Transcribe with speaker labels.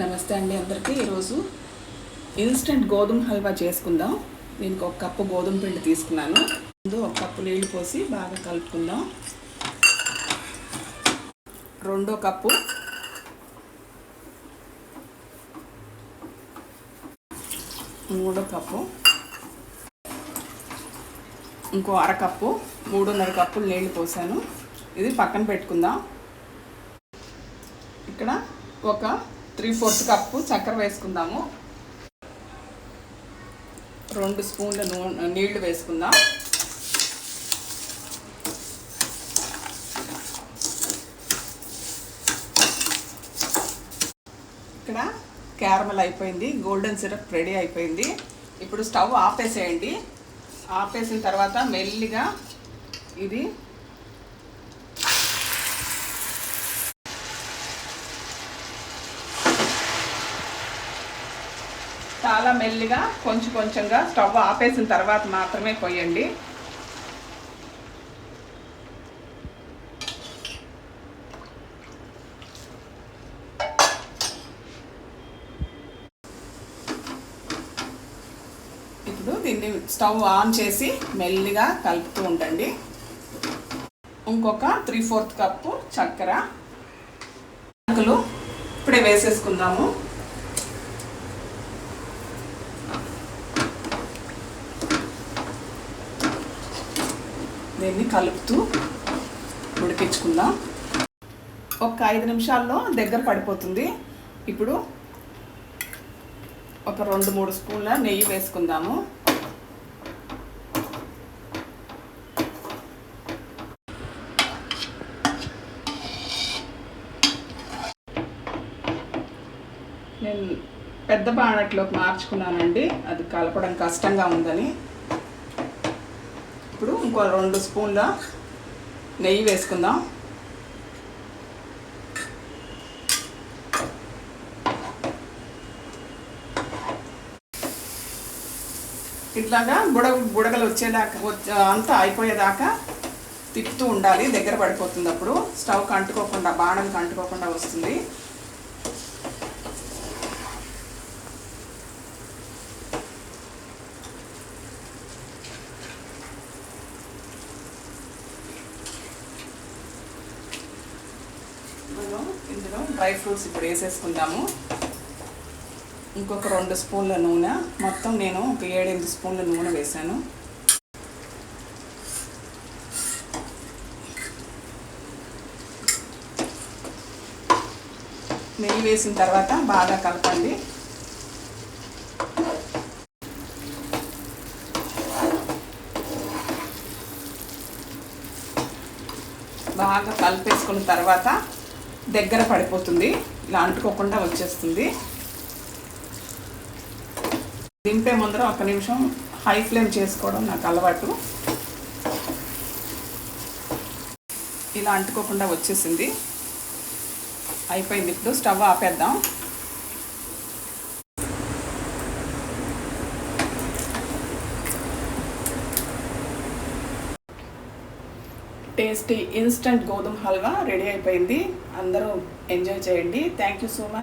Speaker 1: నమస్తే అండి అందరికీ. ఈరోజు ఇన్స్టెంట్ గోధుమ హల్వా చేసుకుందాం. దీనికి ఒక కప్పు గోధుమ పిండి తీసుకున్నాను. ముందు ఒక కప్పు నీళ్ళు పోసి బాగా కలుపుకుందాం. రెండో కప్పు, మూడో కప్పు, ఇంకో అరకప్పు, 3.5 కప్పులు నీళ్ళు పోసాను. ఇది పక్కన పెట్టుకుందాం. ఇక్కడ ఒక 3/4 కప్పు చక్కెర వేసుకుందాము. 2 స్పూన్ల నీళ్లు వేసుకుందాం. ఇక్కడ క్యారమల్ అయిపోయింది, గోల్డెన్ సిరప్ రెడీ అయిపోయింది. ఇప్పుడు స్టవ్ ఆపేసేయండి. ఆపేసిన తర్వాత మెల్లిగా ఇది చాలా మెల్లిగా కొంచెం కొంచెంగా స్టవ్ ఆపేసిన తర్వాత మాత్రమే పోయండి. ఇప్పుడు దీన్ని స్టవ్ ఆన్ చేసి మెల్లిగా కలుపుతూ ఉండండి. ఇంకొక 3/4 కప్పు చక్కెర ఇప్పుడే వేసేసుకుందాము. దీన్ని కలుపుతూ ఉడికించుకుందాం. ఒక 5 నిమిషాల్లో దగ్గర పడిపోతుంది. ఇప్పుడు ఒక 2-3 స్పూన్ల నెయ్యి వేసుకుందాము. నేను పెద్ద బాణట్లోకి మార్చుకున్నానండి, అది కలపడం కష్టంగా ఉందని. ఇప్పుడు ఇంకో 2 స్పూన్ల నెయ్యి వేసుకుందాం. ఇట్లాగా బుడగలు వచ్చేదాకా అంతా అయిపోయేదాకా తిప్పుతూ ఉండాలి. దగ్గర పడిపోతుంది. అప్పుడు స్టవ్కి అంటుకోకుండా, బాణంకి అంటుకోకుండా వస్తుంది. ఇందులో డ్రై ఫ్రూట్స్ ఇప్పుడు వేసేసుకుందాము. ఇంకొక 2 స్పూన్ల నూనె, మొత్తం నేను ఒక 7-8 స్పూన్ల నూనె వేసాను. నెయ్యి వేసిన తర్వాత బాగా కలపండి. బాగా కలిపేసుకున్న తర్వాత దగ్గర పడిపోతుంది, ఇలా అంటుకోకుండా వచ్చేస్తుంది. దింపే ముందర 1 నిమిషం హై ఫ్లేమ్ చేసుకోవడం నాకు అలవాటు. ఇలా అంటుకోకుండా వచ్చేసింది, అయిపోయింది. ఇప్పుడు స్టవ్ ఆపేద్దాం. టేస్టీ ఇన్స్టెంట్ గోధుమ హల్వా రెడీ అయిపోయింది. అందరూ ఎంజాయ్ చేయండి. Thank you so much.